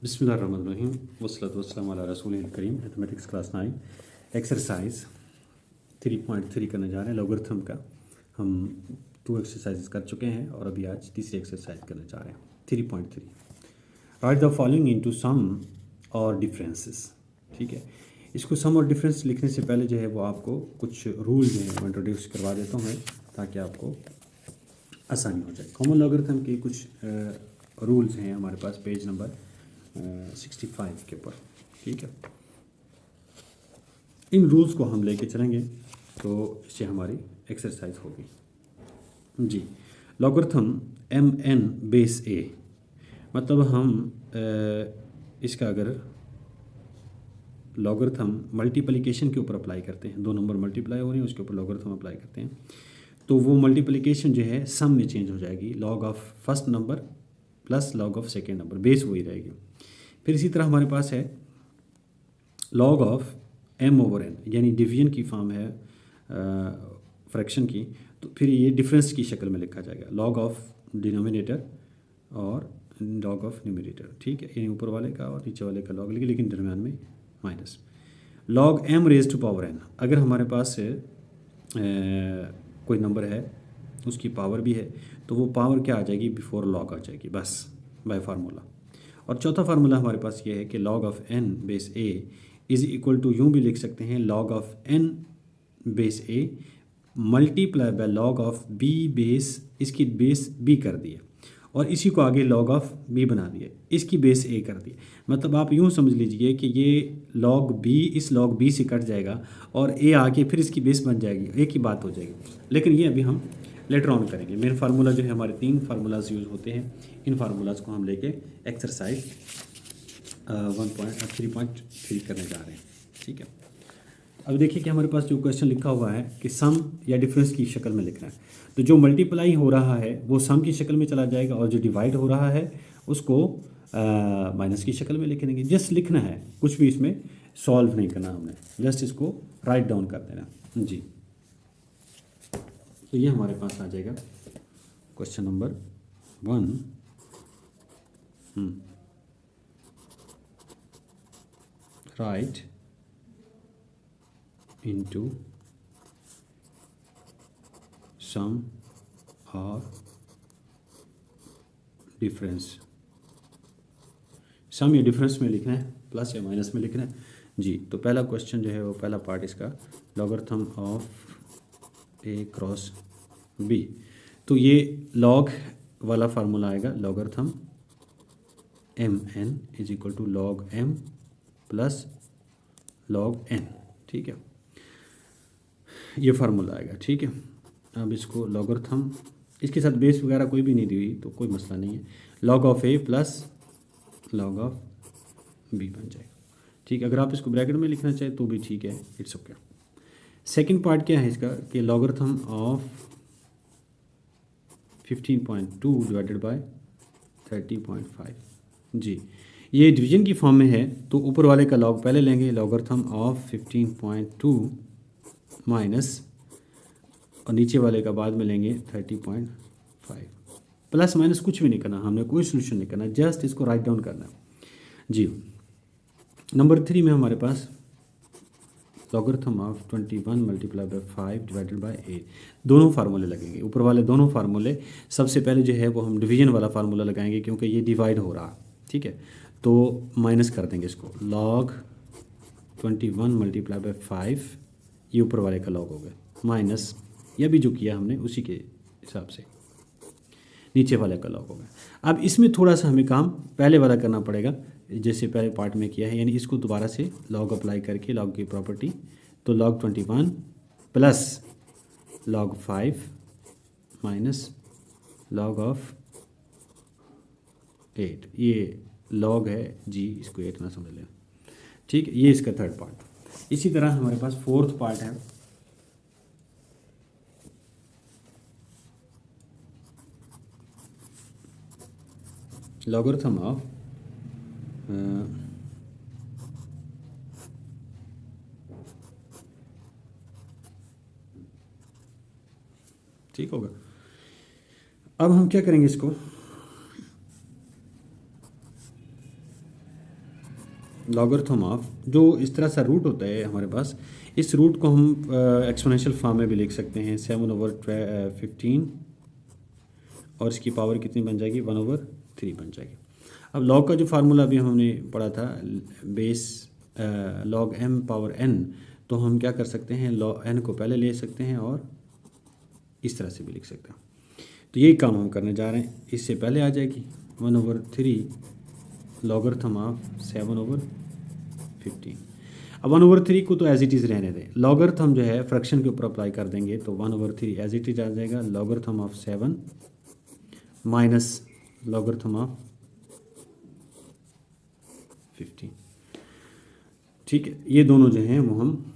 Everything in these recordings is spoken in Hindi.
बिस्मिल्लाहिर्रहमानिर्रहीम वस्सलातु वस्सलामु अला रसूलिल करीम। मैथमेटिक्स क्लास 9 एक्सरसाइज 3.3 करने जा रहे हैं लॉगरिथम का। हम 2 एक्सरसाइज कर चुके हैं और अभी आज तीसरी एक्सरसाइज करने जा रहे हैं 3.3। Right the following into some और डिफरेंसेस। ठीक है, इसको सम और डिफरेंस लिखने से पहले जो है वो आपको कुछ रूल जो है वो इंट्रोड्यूस करवा देता हूँ मैं, ताकि आपको आसानी हो जाए। कॉमन लॉगरिथम के कुछ रूल्स हैं हमारे पास पेज नंबर 65 के ऊपर। ठीक है, इन रूल्स को हम लेके चलेंगे तो इससे हमारी एक्सरसाइज होगी जी। लॉगरिथम mn बेस a, मतलब हम इसका अगर लॉगरिथम मल्टीप्लिकेशन के ऊपर अप्लाई करते हैं, 2 नंबर मल्टीप्लाई हो रहे हैं उसके ऊपर लॉगरिथम अप्लाई करते हैं, तो वो मल्टीप्लिकेशन जो है सम में चेंज हो जाएगी। Log of first number plus log of second number, base वही रहेगी। फिर इसी तरह हमारे पास है लॉग ऑफ m/n, यानी डिवीजन की फॉर्म है फ्रैक्शन की, तो फिर ये डिफरेंस की शक्ल में लिखा जाएगा। लॉग ऑफ डिनोमिनेटर और लॉग ऑफ न्यूमरेटर। ठीक है, यानी ऊपर वाले का और नीचे वाले का लॉग लिखे, लेकिन दरम्यान में minus. Log m raise to power n, अगर हमारे पास कोई नंबर है उसकी पावर भी है तो वो पावर क्या आ जाएगी, बिफोर लॉग आ जाएगी, बस बाय फार्मूला। और चौथा फार्मूला हमारे पास ये है कि log of n base a is equal to, यूँ भी लिख सकते हैं, log of n base a multiply by log of b base, इसकी बेस b कर दिए और इसी को आगे लॉग ऑफ b बना दिए, इसकी बेस a कर दी। मतलब आप यूँ समझ लीजिए कि ये लॉग b इस लॉग b से कट जाएगा और a आके फिर इसकी बेस बन जाएगी, एक ही बात हो जाएगी। लेकिन ये अभी हम लेटर ऑन करेंगे। मेन फार्मूला जो है, हमारे 3 फार्मूलाज यूज़ होते हैं, इन फार्मूलाज को हम लेके एक्सरसाइज 3.3 करने जा रहे हैं। ठीक है, अब देखिए कि हमारे पास जो क्वेश्चन लिखा हुआ है कि सम या डिफरेंस की शक्ल में लिखना है, तो जो मल्टीप्लाई हो रहा है वो सम की शक्ल में चला जाएगा और जो डिवाइड हो रहा है उसको माइनस की शक्ल में लिख देंगे। जस्ट लिखना है, कुछ भी इसमें सॉल्व नहीं करना हमने, जस्ट इसको राइट डाउन कर देना जी। तो ये हमारे पास आ जाएगा question number 1। Right into some और डिफरेंस। सम या डिफरेंस में लिखना है, प्लस या माइनस में लिखना है जी। तो पहला क्वेश्चन जो है वो पहला पार्ट इसका, logarithm of a cross b। तो ये लॉग वाला फार्मूला आएगा, logarithm mn is equal to log m plus log n। ठीक है, ये फार्मूला आएगा। ठीक है, अब इसको लॉगरिथम, इसके साथ बेस वगैरह कोई भी नहीं दी हुई तो कोई मसला नहीं है, log of a plus log of b बन जाएगा। ठीक है, अगर आप इसको ब्रैकेट में लिखना चाहें तो भी ठीक है, इट्स ओके। सेकंड पार्ट क्या है इसका कि लॉगरिथम ऑफ 15.2 डिवाइडेड बाय 30.5 जी। ये डिवीजन की फॉर्म में है तो ऊपर वाले का लॉग पहले लेंगे, लॉगरिथम ऑफ 15.2 माइनस, और नीचे वाले का बाद में लेंगे 30.5। प्लस माइनस कुछ भी नहीं करना, हमने कोई सोल्यूशन नहीं करना, जस्ट इसको राइट डाउन करना जी। नंबर 3 में हमारे पास logarithm of 21 multiply by 5 divided by 8। दोनों फार्मूले लगेंगे, ऊपर वाले दोनों फार्मूले। सबसे पहले जो है वो हम डिवीजन वाला फार्मूला लगाएंगे क्योंकि ये डिवाइड हो रहा। ठीक है, तो माइनस कर देंगे इसको, लॉग 21 मल्टीप्लाई बाय 5, ये ऊपर वाले का लॉग हो गया, माइनस यह भी जो किया हमने उसी के हिसाब से नीचे वाले का लॉग हो गया। अब इसमें थोड़ा सा हमें काम पहले वाला करना पड़ेगा, जैसे पहले पार्ट में किया है, यानी इसको दोबारा से लॉग अप्लाई करके लॉग की प्रॉपर्टी, तो log 21 plus log 5 minus log of 8, ये लॉग है जी, इसको 8 ना समझ लें। ठीक है, ये इसका थर्ड पार्ट। इसी तरह हमारे पास फोर्थ पार्ट है, लॉगरिथम ऑफ ठीक होगा। अब हम क्या करेंगे, इसको लॉगरिथम ऑफ, जो इस तरह सा रूट होता है हमारे पास, इस रूट को हम एक्सपोनेंशियल फॉर्म में भी लिख सकते हैं 7/15, और इसकी पावर कितनी बन जाएगी 1/3 बन जाएगी। अब लॉग का जो फार्मूला अभी हमने पढ़ा था, base log m power n, तो हम क्या कर सकते हैं, लॉग n को पहले ले सकते हैं और इस तरह से भी लिख सकते हैं। तो यही काम हम करने जा रहे हैं। इससे पहले आ जाएगी 1/3 लॉगरिथम ऑफ 7/15। अब 1/3 को तो एज इट इज़ रहने दें, लॉगरिथम जो है फ्रैक्शन के ऊपर अप्लाई कर देंगे तो 1/3 एज इट इज आ जाएगा, logarithm of 7 minus logarithm of 15। ठीक है, ये दोनों जो हैं वो हम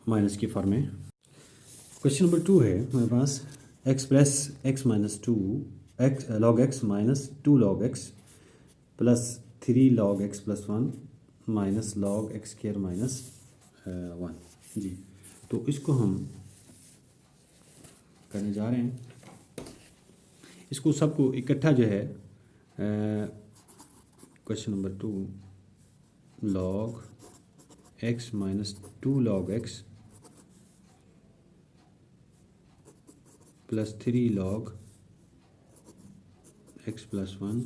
माइनस की फॉर्म में। क्वेश्चन नंबर 2 है हमारे पास, x plus x minus two x log x minus 2 log x plus 3 log x plus 1 minus log x square minus 1 जी। तो इसको हम करने जा रहे हैं, इसको सबको इकट्ठा जो है, question number 2 log x minus 2 log x plus 3 log x plus 1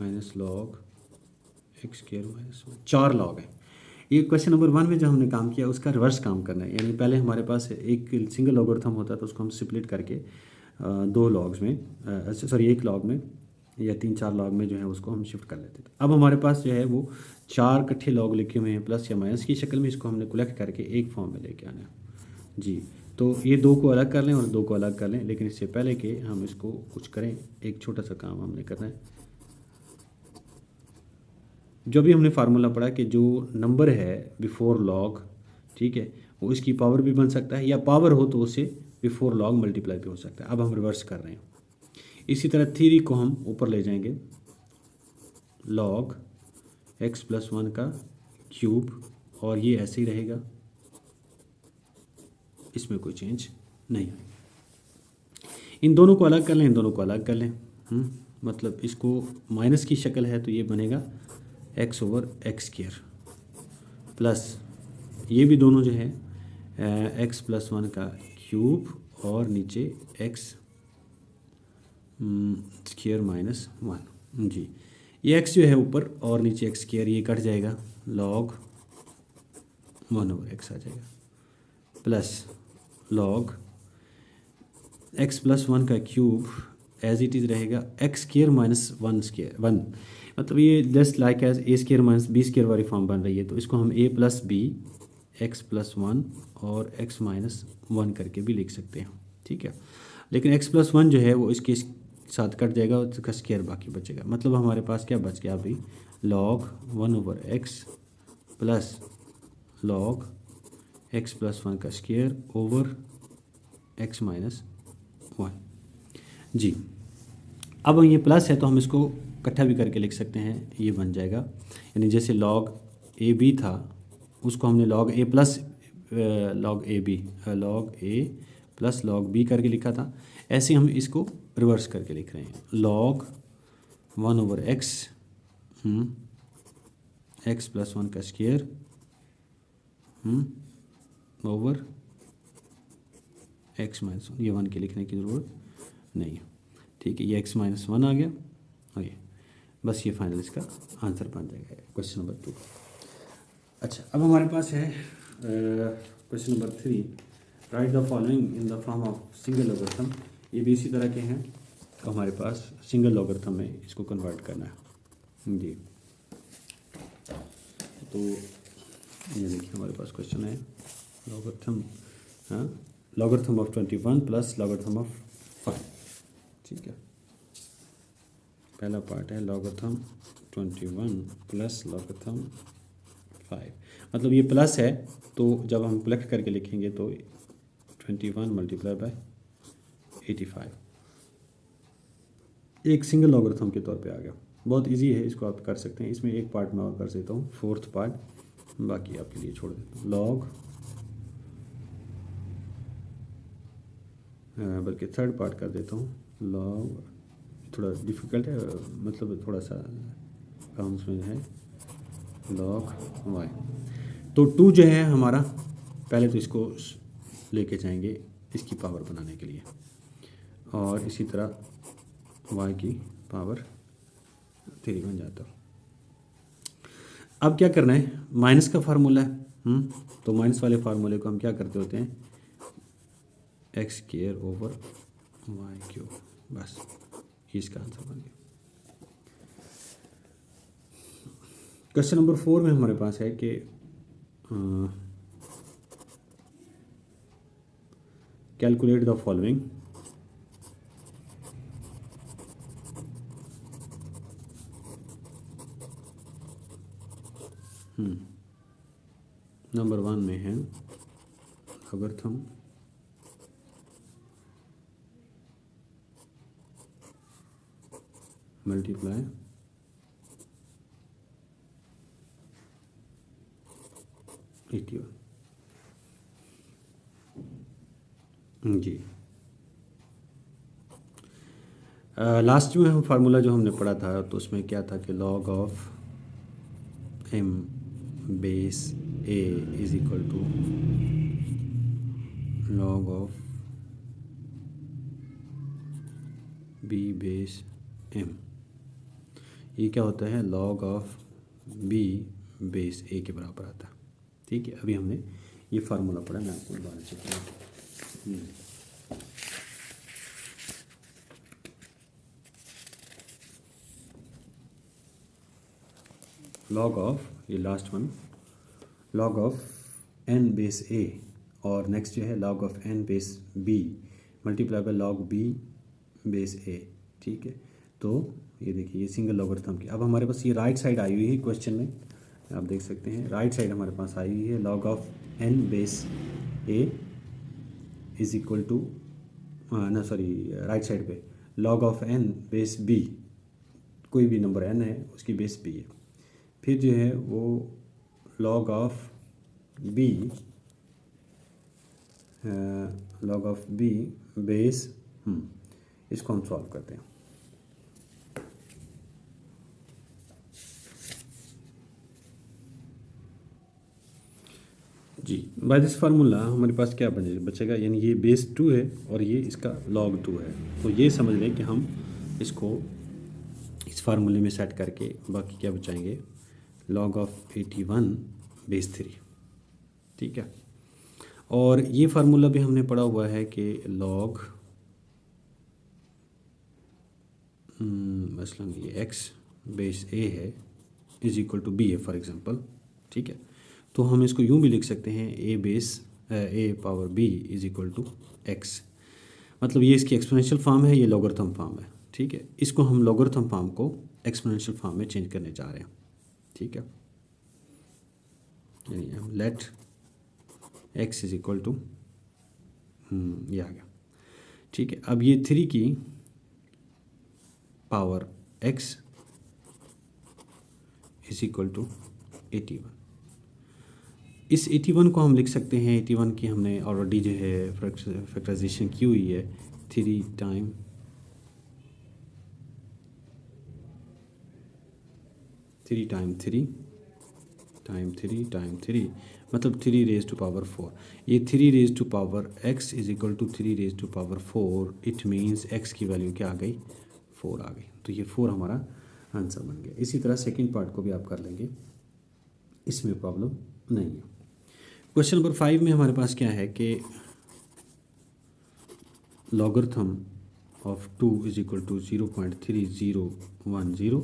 minus log x square minus 1, 4 log है। ये क्वेश्चन नंबर 1 में जो हमने काम किया उसका रिवर्स काम करना है, यानी पहले हमारे पास एक सिंगल लॉगरिथम होता है तो उसको हम स्प्लिट करके 2 लॉग्स में, सॉरी 1 लॉग में या 3-4 लॉग में जो है उसको हम शिफ्ट कर लेते थे। अब हमारे पास जो है वो 4 इकट्ठे लॉग लिखे हुए हैं प्लस या माइनस की शक्ल में, इसको हमने कलेक्ट करके एक फॉर्म में लेके आना है जी। तो ये 2 को अलग कर लें और 2 को अलग कर लें, लेकिन इससे पहले कि हम इसको कुछ करें, एक छोटा सा काम हमने करना है। जो भी हमने फार्मूला पढ़ा कि जो नंबर है बिफोर लॉग, ठीक है, वो इसकी पावर भी बन सकता है या पावर हो तो उससे बिफोर लॉग मल्टीप्लाई भी हो सकता है। अब हम रिवर्स कर रहे हैं। इसी तरह 3 को हम ऊपर ले जाएंगे, लॉग एक्स प्लस 1 का क्यूब, और ये ऐसे ही रहेगा, इसमें कोई चेंज नहीं। इन दोनों को अलग कर लें, इन दोनों को अलग कर लें, मतलब इसको माइनस की शक्ल है तो ये बनेगा x/x स्क्वायर, प्लस ये भी दोनों जो है x प्लस 1 का क्यूब और नीचे x स्क्वायर माइनस 1 जी। ये x जो है ऊपर और नीचे x स्क्वायर, ये कट जाएगा, लॉग 1/x आ जाएगा, प्लस लॉग x प्लस 1 का क्यूब एज इट इज़ रहेगा x स्क्वायर माइनस 1, मतलब ये just like as a square minus b square वाली फॉर्म बन रही है। तो इसको हम a plus b x plus 1 और x माइनस 1 करके भी लिख सकते हैं, ठीक है। लेकिन x प्लस 1 जो है वो इसके साथ कट जाएगा और इसका स्क्वायर बाकी बचेगा, मतलब हमारे पास क्या बच गया अभी, log 1/x plus log x plus 1 का स्क्वायर ओवर x माइनस 1 जी। अब ये प्लस है तो हम इसको इकट्ठा भी करके लिख सकते हैं, ये बन जाएगा, यानी जैसे लॉग ए बी था उसको हमने log a plus log a b log a plus log b करके लिखा था, ऐसे हम इसको रिवर्स करके लिख रहे हैं, लॉग 1/x एक्स प्लस 1 का स्क्वायर ओवर एक्स माइनस 1, ये 1 के लिखने की ज़रूरत नहीं है, ठीक है। ये x माइनस 1 आ गया और ये बस, ये फाइनल इसका आंसर बन जाएगा क्वेश्चन नंबर 2। अच्छा, अब हमारे पास है question number 3, right the following in the form of single logarithm. ये भी इसी तरह के हैं, हमारे पास सिंगल लॉगरिथम में इसको कन्वर्ट करना है जी। तो ये देखिए हमारे पास क्वेश्चन है, लॉगरिथम, हाँ, logarithm of 21 plus logarithm of 5, ठीक है। पहला पार्ट है लॉगरिथम 21 प्लस लॉगरिथम 5, मतलब ये प्लस है तो जब हम कलेक्ट करके लिखेंगे तो 21 मल्टीप्लाई बाय 85, एक सिंगल लॉगरिथम के तौर पे आ गया। बहुत इजी है, इसको आप कर सकते हैं। इसमें एक पार्ट मैं और कर देता हूँ, 4th पार्ट बाकी आपके लिए छोड़ देता हूँ। लॉग, बल्कि 3rd पार्ट कर देता हूँ, लॉग थोड़ा डिफ़िकल्ट है, मतलब थोड़ा सा कम्स में है log y। तो 2 जो है हमारा, पहले तो इसको लेके जाएंगे इसकी पावर बनाने के लिए, और इसी तरह y की पावर 3 बन जाता। अब क्या करना है, माइनस का फार्मूला है, तो माइनस वाले फार्मूले को हम क्या करते होते हैं, x square over y cube, बस ये इसका आंसर बन गया। क्वेश्चन नंबर 4 में हमारे पास है कि कैलकुलेट द फॉलोइंग। नंबर 1 में है लॉगरिथम मल्टीप्लाई जी। लास्ट में हम फार्मूला जो हमने पढ़ा था तो उसमें क्या था कि log of m base a is equal to log of b base m। ये क्या होता है, log of b base a के बराबर आता है। ठीक है, अभी हमने ये फार्मूला पढ़ा, मैं आपको दोबारा चेक करूँ। log ऑफ, ये last one, log of n base a, और नेक्स्ट जो है log of n base b multiply by log b base a। ठीक है, तो ये देखिए ये सिंगल लॉगरिथम की। अब हमारे पास ये राइट साइड आई हुई है क्वेश्चन में, आप देख सकते हैं राइट साइड हमारे पास आई हुई है, log of n base a is equal to, ना सॉरी राइट साइड पे log of n base b, कोई भी नंबर n है उसकी बेस b है। फिर जो है वो log ऑफ b बेस, इसको हम सॉल्व करते हैं। जी, बाय दिस फार्मूला हमारे पास क्या बचेगा, यानी ये बेस 2 है और ये इसका log 2 है। तो ये समझ लें कि हम इसको इस फार्मूले में सेट करके बाकी क्या बचाएंगे, log ऑफ 81 बेस 3। ठीक है, और ये फार्मूला भी हमने पढ़ा हुआ है कि log मसलन ये x बेस a है इज इक्वल टू b है फॉर एग्जांपल। ठीक है, तो हम इसको यूँ भी लिख सकते हैं a base a power b is equal to x, मतलब ये इसकी एक्सपोनेंशियल फॉर्म है, ये लॉगरिथम फॉर्म है। ठीक है, इसको हम लॉगरिथम फॉर्म को एक्सपोनेंशियल फॉर्म में चेंज करने जा रहे हैं। ठीक है, यानी हम let x is equal to, ये आ गया। ठीक है, अब ये 3 की power x is equal to 81। इस 81 को हम लिख सकते हैं, 81 की हमने ऑलरेडी जो है फैक्टराइजेशन की हुई है, 3 टाइम 3 टाइम 3 टाइम 3 टाइम 3, मतलब 3 रेज टू पावर 4। ये 3 raise to power x is equal to 3 raise to power 4, it means x की वैल्यू क्या आ गई, 4 आ गई। तो ये 4 हमारा आंसर बन गया। इसी तरह सेकंड पार्ट को भी आप कर लेंगे, इसमें प्रॉब्लम नहीं है। क्वेश्चन नंबर 5 में हमारे पास क्या है कि logarithm of 2 is equal to 0.3010,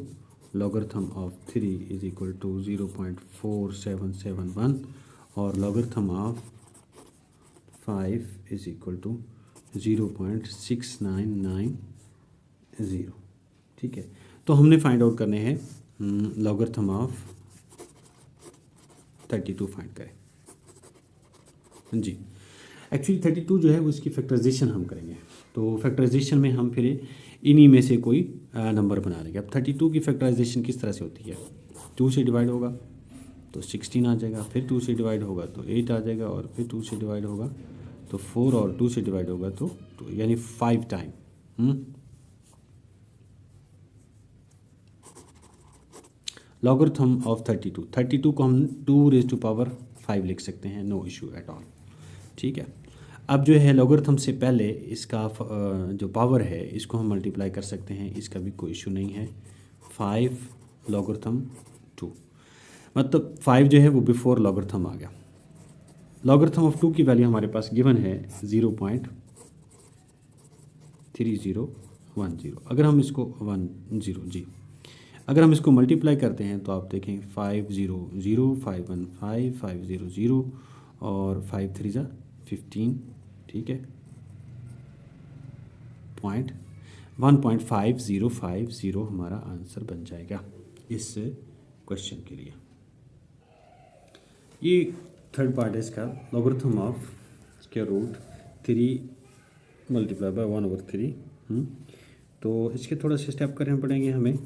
logarithm of 3 is equal to 0.4771 और logarithm of 5 is equal to 0.6990। ठीक है, तो हमने फाइंड आउट करने हैं लॉगरिथम ऑफ 32 फाइंड करें। जी, एक्चुअली 32 जो है वो इसकी फैक्टराइजेशन हम करेंगे, तो फैक्टराइजेशन में हम फिर इन्हीं में से कोई नंबर बना लेंगे। अब 32 की फैक्टराइजेशन किस तरह से होती है, 2 से डिवाइड होगा तो 16 आ जाएगा, फिर 2 से डिवाइड होगा तो 8 आ जाएगा, और फिर 2 से डिवाइड होगा तो 4, और 2 से डिवाइड होगा तो 2, यानी 5 टाइम। लॉगरिथम ऑफ 32 को हम 2⁵ लिख सकते हैं, नो इशू एट ऑल। ठीक है, अब जो है लॉगरिथम से पहले इसका जो पावर है इसको हम मल्टीप्लाई कर सकते हैं, इसका भी कोई इशू नहीं है। 5 लॉगरिथम 2, मतलब 5 जो है वो बिफोर लॉगरिथम आ गया। लॉगरिथम ऑफ 2 की वैल्यू हमारे पास गिवन है 0.3010। अगर हम इसको 10 जी, अगर हम इसको मल्टीप्लाई करते हैं तो आप देखें 500 515 500 और 5×3 = 15। ठीक है, 1.5050 हमारा आंसर बन जाएगा इस क्वेश्चन के लिए। ये थर्ड पार्ट है इसका, लॉगरिथम ऑफ स्क्वायर रूट 3 × 1/3। तो इसके थोड़ा से स्टेप करने पड़ेंगे हमें।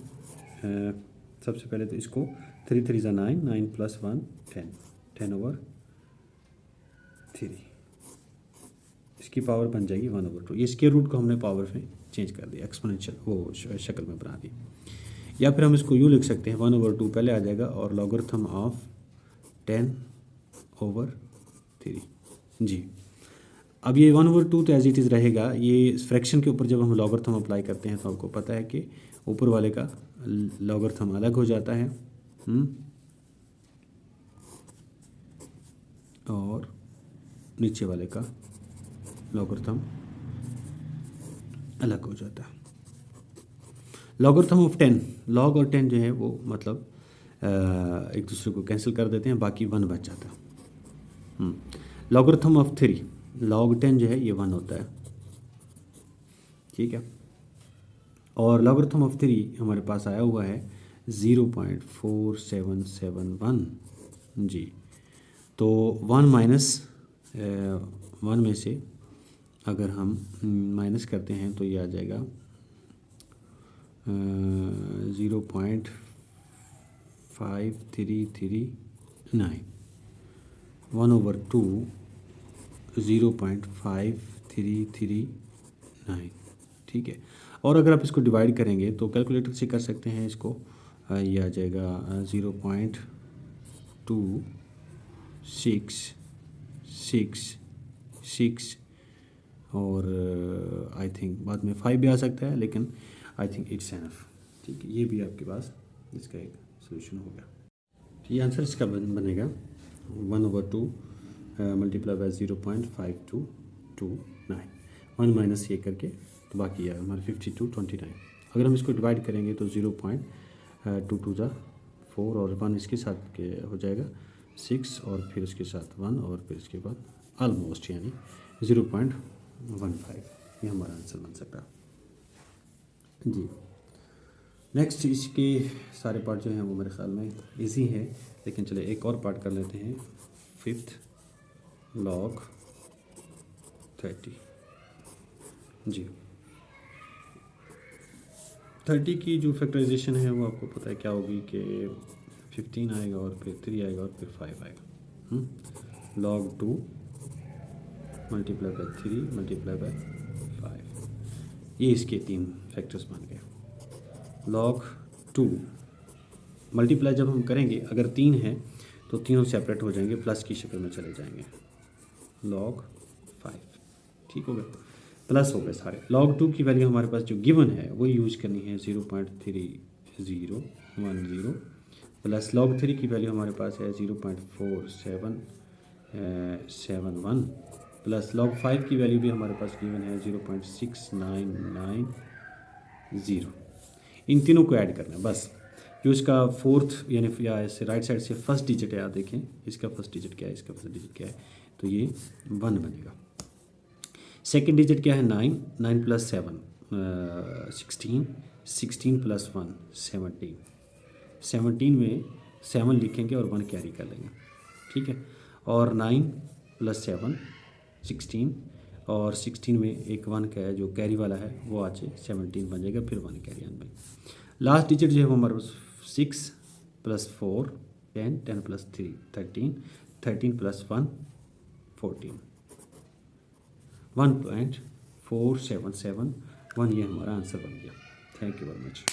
सबसे पहले तो इसको 3 3 = 9, 9 + 1 10, 10/3, इसकी पावर बन जाएगी 1/2। ये स्क्वायर रूट को हमने पावर में चेंज कर दिया, एक्सपोनेंशियल वो शक्ल में बना दी। या फिर हम इसको यूँ लिख सकते हैं 1/2 पहले आ जाएगा और लॉगरिथम ऑफ 10/3 जी। अब ये 1/2 तो एज इट इज़ रहेगा। ये फ्रैक्शन के ऊपर जब हम लॉगरिथम अप्लाई करते हैं तो आपको पता है कि ऊपर वाले का लॉगरिथम अलग हो जाता है और नीचे वाले का लॉगरिथम अलग हो जाता है। लॉगरिथम ऑफ 10, लॉग और 10 जो है वो मतलब एक दूसरे को कैंसिल कर देते हैं, बाकी 1 बच जाता है। लॉगरिथम ऑफ 3, लॉग 10 जो है ये 1 होता है। ठीक है, और लॉगरिथम ऑफ 3 हमारे पास आया हुआ है 0.4771 जी। तो 1 में से अगर हम माइनस करते हैं तो ये आ जाएगा 0.5339, 1/2 0.5339। ठीक है, और अगर आप इसको डिवाइड करेंगे तो कैलकुलेटर से कर सकते हैं इसको, ये आ जाएगा 0.2666 और आई थिंक बाद में 5 भी आ सकता है, लेकिन आई थिंक इट्स एनफ। ठीक है, ये भी आपके पास इसका एक सोल्यूशन होगा। ये आंसर इसका बनेगा 1/2 मल्टीप्लाई बाय 0.5229, 1 माइनस ये करके तो बाकी है हमारे 5229। अगर हम इसको डिवाइड करेंगे तो 0.22 = 4 और 1 इसके साथ के हो जाएगा 6 और फिर इसके साथ 1 और फिर इसके बाद ऑलमोस्ट यानी 0.15, ये हमारा आंसर बन सकता है जी। नेक्स्ट इसके सारे पार्ट जो हैं वो मेरे ख्याल में इजी है, लेकिन चले एक और पार्ट कर लेते हैं। 5th log 30 जी। 30 की जो फैक्टराइजेशन है वो आपको पता है क्या होगी कि 15 आएगा और फिर 3 आएगा और फिर 5 आएगा। log 2 multiply by 3 multiply by 5, ये इसके 3 फैक्टर्स बन गए। log 2 मल्टीप्लाई जब हम करेंगे अगर 3 है तो तीनों सेपरेट हो जाएंगे, प्लस की शक्ल में चले जाएंगे। log 5 ठीक हो गया, प्लस हो गए सारे। log 2 की वैल्यू हमारे पास जो गिवन है वो यूज करनी है 0.3010 प्लस log 3 की वैल्यू हमारे पास है 0.4771 प्लस log 5 की वैल्यू भी हमारे पास गिवन है 0.6990। इन तीनों को ऐड करना है बस। जो इसका फोर्थ यानी या ऐसे राइट साइड से फर्स्ट डिजिट है, आप देखें इसका फर्स्ट डिजिट क्या है, इसका फर्स्ट डिजिट क्या है, तो ये 1 बनेगा। सेकंड डिजिट क्या है 9, 9 + 7 16, 16 + 1 17, 17 में 7 लिखेंगे और 1 कैरी कर लेंगे। ठीक है, और 9 + 7 16 और 16 में एक 1 का है जो कैरी वाला है वो आज 17 बन जाएगा, फिर 1 कैरी ऑन में। लास्ट डिजिट जो है वो हमारे पास 6 + 4 10, 10 + 3 13, 13 + 1 14, 1.4771, ये हमारा आंसर बन गया। Thank you very much.